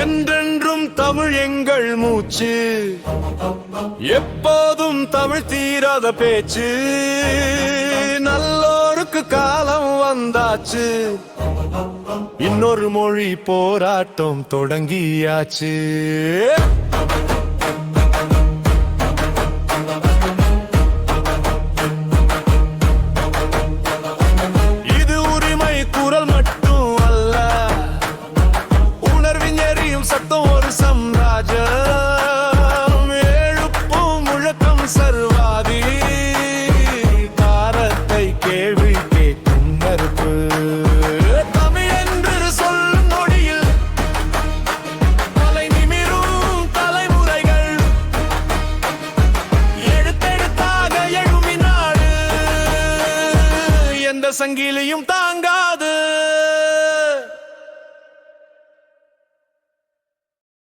என்றென்றும் தமிழ் எங்கள் மூச்சு, எப்போதும் தமிழ் தீராத பேச்சு. நல்லோருக்கு காலம் வந்தாச்சு, இன்னொரு மொழி போராட்டம் தொடங்கியாச்சு. இது உரிமை குரல் மட்டும் அல்ல, உணர்வின் எரியும் சத்தம் ஒரு சாம்ராஜ்யம். எழுப்பும் முழக்கம் சர்வாதி, தாரத்தை கேள்வி கேட்கும் நெருப்பு. தமிழ் என்று சொல்லும் நொடியில் தலை நிமிரும் தலைமுறைகள், எழுத்தெடுத்தாக எழுமினாடு எந்த சங்கிலியும் தாங்காது.